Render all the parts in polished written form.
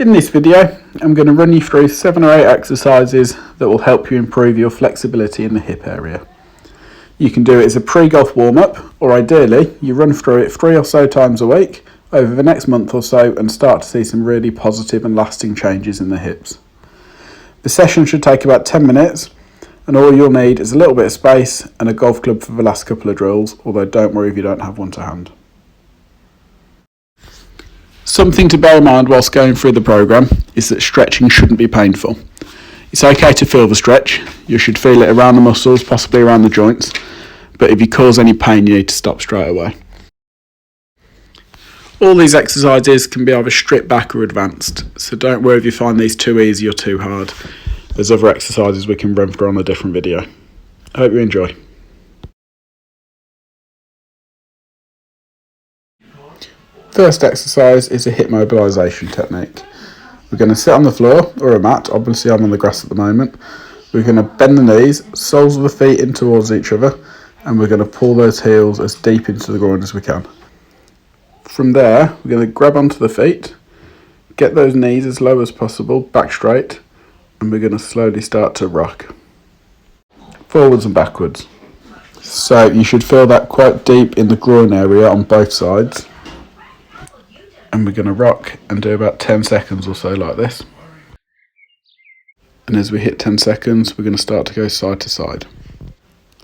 In this video, I'm going to run you through 7 or 8 exercises that will help you improve your flexibility in the hip area. You can do it as a pre-golf warm-up, or ideally, you run through it 3 or so times a week over the next month or so and start to see some really positive and lasting changes in the hips. The session should take about 10 minutes, and all you'll need is a little bit of space and a golf club for the last couple of drills, although don't worry if you don't have one to hand. Something to bear in mind whilst going through the programme is that stretching shouldn't be painful. It's okay to feel the stretch. You should feel it around the muscles, possibly around the joints, but if you cause any pain you need to stop straight away. All these exercises can be either stripped back or advanced, so don't worry if you find these too easy or too hard. There's other exercises we can run through on a different video. I hope you enjoy. First exercise is a hip mobilisation technique. We're going to sit on the floor or a mat, obviously I'm on the grass at the moment. We're going to bend the knees, soles of the feet in towards each other, and we're going to pull those heels as deep into the groin as we can. From there, we're going to grab onto the feet, get those knees as low as possible, back straight, and we're going to slowly start to rock. Forwards and backwards. So you should feel that quite deep in the groin area on both sides. And we're going to rock and do about 10 seconds or so like this. And as we hit 10 seconds, we're going to start to go side to side.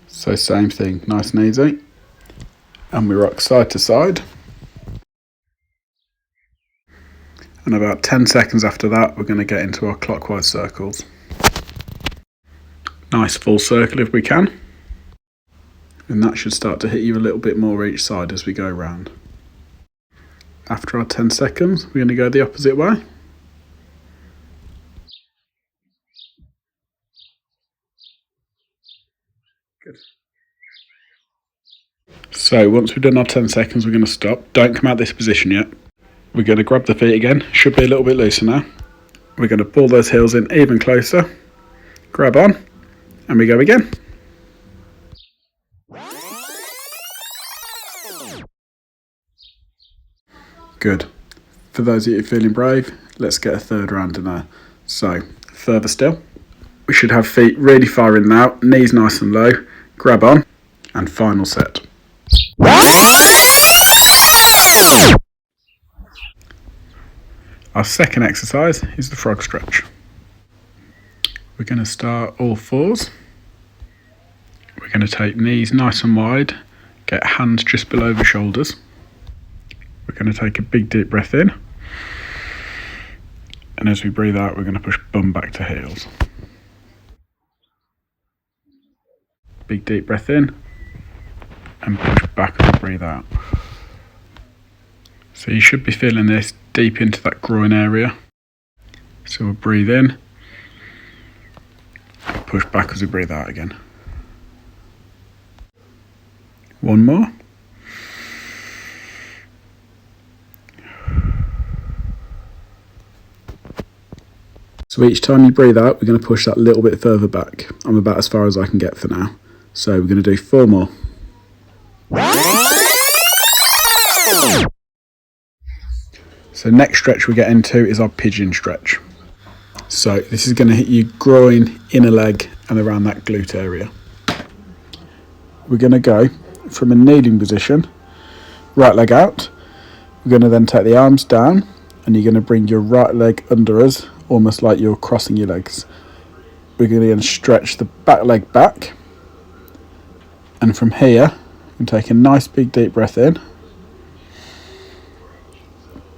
So same thing, nice and easy. And we rock side to side. And about 10 seconds after that, we're going to get into our clockwise circles. Nice full circle if we can. And that should start to hit you a little bit more each side as we go round. After our 10 seconds, we're going to go the opposite way. Good. So once we've done our 10 seconds, we're going to stop. Don't come out this position yet. We're going to grab the feet again. Should be a little bit looser now. We're going to pull those heels in even closer. Grab on, and we go again. Good. For those of you feeling brave, let's get a third round in there. So, further still. We should have feet really far in now, knees nice and low, grab on, and final set. Our second exercise is the frog stretch. We're going to start all fours. We're going to take knees nice and wide, get hands just below the shoulders. We're going to take a big deep breath in, and as we breathe out, we're going to push bum back to heels. Big deep breath in, and push back as we breathe out. So you should be feeling this deep into that groin area. So we'll breathe in, and push back as we breathe out again. One more. So each time you breathe out, we're going to push that little bit further back. I'm about as far as I can get for now. So we're going to do 4 more. So next stretch we get into is our pigeon stretch. So this is going to hit you groin, inner leg, and around that glute area. We're going to go from a kneeling position, right leg out. We're going to then take the arms down, and you're going to bring your right leg under us, almost like you're crossing your legs. We're going to stretch the back leg back, and from here we take a nice big deep breath in,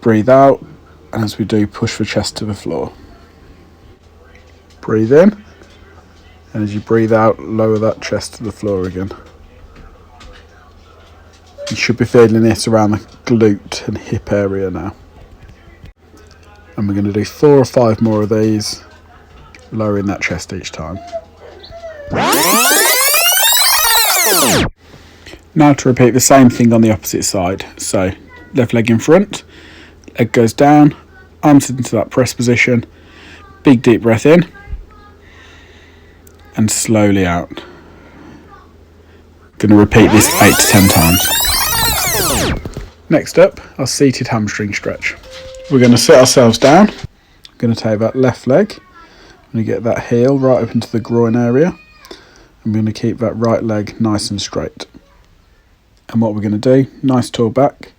breathe out, and as we do, push the chest to the floor. Breathe in, and as you breathe out, lower that chest to the floor again. You should be feeling this around the glute and hip area now. And we're going to do 4 or 5 more of these, lowering that chest each time. Now to repeat the same thing on the opposite side. So left leg in front, leg goes down, arms into that press position, big deep breath in, and slowly out. Going to repeat this 8 to 10 times. Next up, our seated hamstring stretch. We're going to sit ourselves down, going to take that left leg, I'm going to get that heel right up into the groin area. I'm going to keep that right leg nice and straight. And what we're going to do, nice tall back,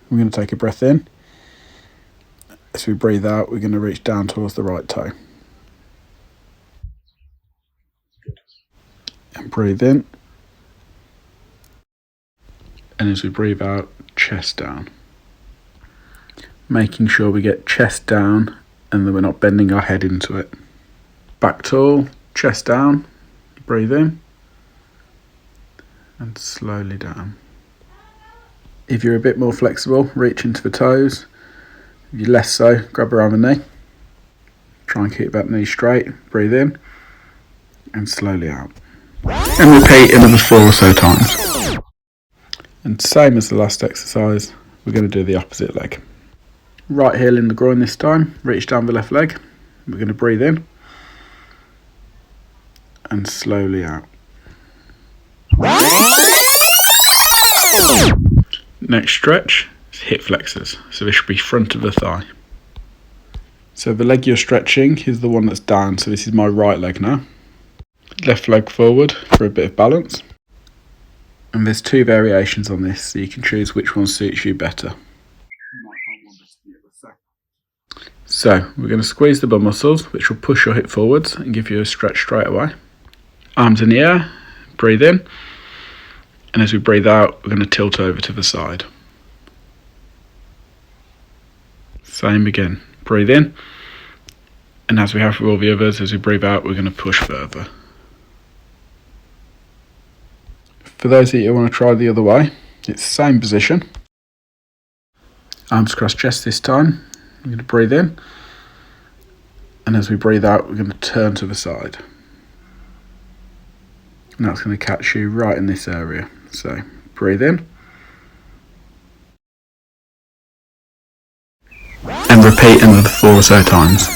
we're going to take a breath in. As we breathe out, we're going to reach down towards the right toe. And breathe in. And as we breathe out, chest down. Making sure we get chest down and that we're not bending our head into it. Back tall, chest down, breathe in. And slowly down. If you're a bit more flexible, reach into the toes. If you're less so, grab around the knee. Try and keep that knee straight, breathe in. And slowly out. And repeat another 4 or so times. And same as the last exercise, we're going to do the opposite leg. Right heel in the groin this time, reach down the left leg. We're going to breathe in. And slowly out. Next stretch is hip flexors, so this should be front of the thigh. So the leg you're stretching is the one that's down, so this is my right leg now. Left leg forward for a bit of balance. And there's 2 variations on this, so you can choose which one suits you better. So we're going to squeeze the bum muscles, which will push your hip forwards and give you a stretch straight away. Arms in the air, breathe in. And as we breathe out, we're going to tilt over to the side. Same again, breathe in. And as we have for all the others, as we breathe out, we're going to push further. For those of you who want to try the other way, it's the same position. Arms across chest this time. We're going to breathe in. And as we breathe out, we're going to turn to the side. And that's going to catch you right in this area. So breathe in. And repeat another 4 or so times.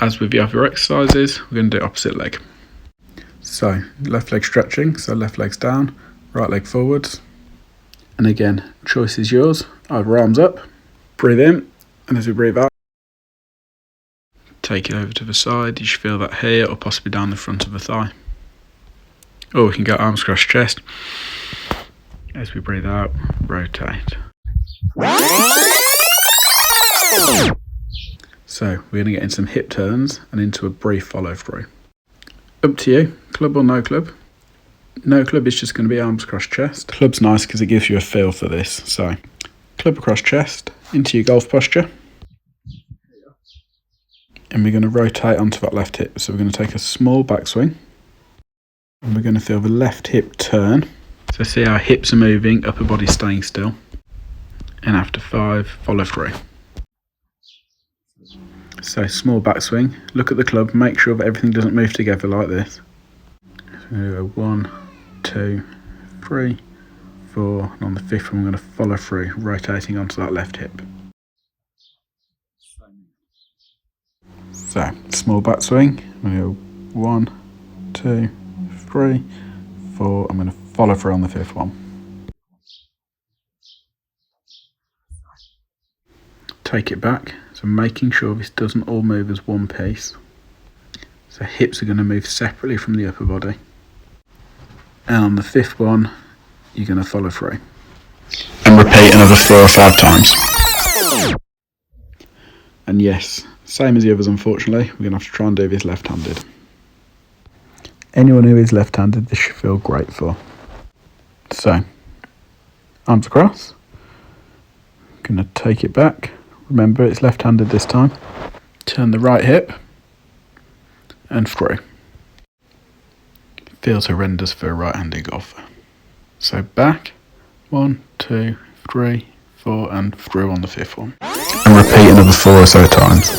As with the other exercises, we're going to do opposite leg. So left leg stretching, so left leg's down, right leg forwards. And again, choice is yours. Either arms up, breathe in, and as we breathe out, take it over to the side. You should feel that here or possibly down the front of the thigh. Or we can go arms across chest. As we breathe out, rotate. So we're going to get in some hip turns and into a brief follow through. Up to you, club or no club. No club is just going to be arms across chest. Club's nice because it gives you a feel for this. So club across chest, into your golf posture. And we're going to rotate onto that left hip. So we're going to take a small backswing. And we're going to feel the left hip turn. So see our hips are moving, upper body staying still. And after 5, follow through. So small backswing, look at the club, make sure that everything doesn't move together like this. So we're going to go 1, 2, 3, 4, and on the 5th one we're going to follow through, rotating onto that left hip. So small backswing, we're going to go 1, 2, 3, 4, I'm going to follow through on the 5th one. Take it back, so making sure this doesn't all move as one piece. So hips are going to move separately from the upper body. And on the 5th one, you're going to follow through. And repeat another 4 or 5 times. And yes, same as the others unfortunately, we're going to have to try and do this left-handed. Anyone who is left-handed, this should feel great for. So, arms across. Going to take it back. Remember, it's left-handed this time. Turn the right hip and through. Feels horrendous for a right-handed golfer. So back, 1, 2, 3, 4, and through on the 5th one. And repeat another 4 or so times.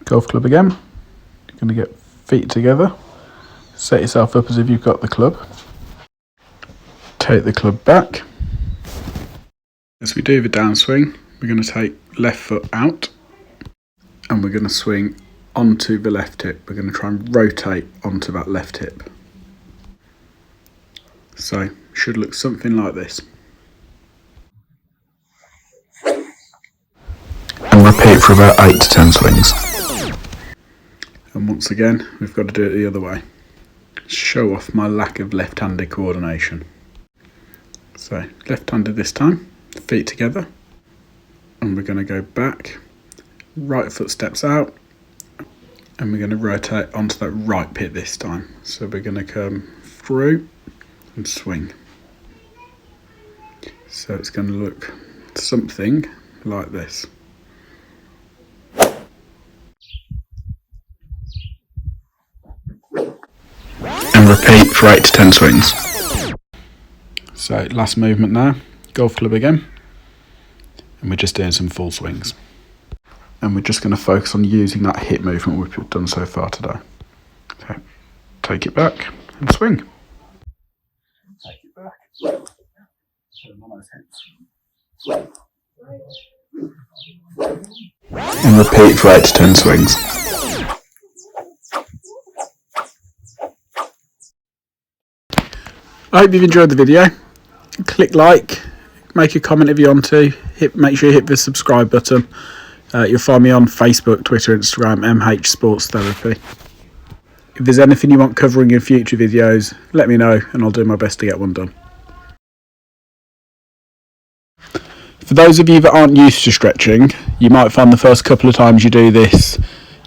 Golf club again. You're going to get feet together. Set yourself up as if you've got the club. Take the club back. As we do the downswing, we're going to take left foot out and we're going to swing onto the left hip. We're going to try and rotate onto that left hip. So, should look something like this. And repeat for about 8 to 10 swings. And once again, we've got to do it the other way. Show off my lack of left-handed coordination. So, left-handed this time, feet together, and we're going to go back, right foot steps out, and we're going to rotate onto that right pit this time. So we're going to come through and swing. So it's going to look something like this. And repeat for 8 to 10 swings. So last movement now, golf club again. And we're just doing some full swings. And we're just going to focus on using that hip movement we've done so far today. So take it back and swing. Take it back. And repeat for 8 to 10 swings. I hope you've enjoyed the video. Click like, make a comment if you want to, make sure you hit the subscribe button. You'll find me on Facebook, Twitter, Instagram, MH Sports Therapy. If there's anything you want covering in future videos, let me know and I'll do my best to get one done. For those of you that aren't used to stretching, you might find the first couple of times you do this,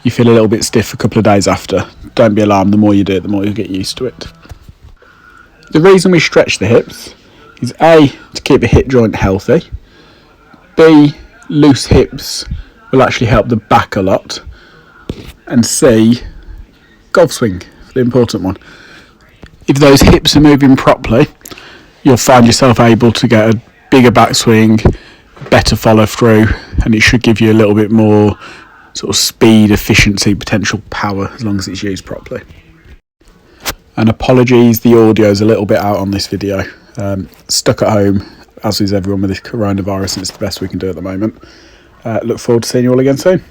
you feel a little bit stiff a couple of days after. Don't be alarmed, the more you do it, the more you'll get used to it. The reason we stretch the hips is A, to keep the hip joint healthy, B, loose hips will actually help the back a lot, and C, golf swing, the important one. If those hips are moving properly, you'll find yourself able to get a bigger backswing, better follow through, and it should give you a little bit more sort of speed, efficiency, potential power as long as it's used properly. And apologies, the audio is a little bit out on this video. Stuck at home, as is everyone with this coronavirus, and it's the best we can do at the moment. Look forward to seeing you all again soon.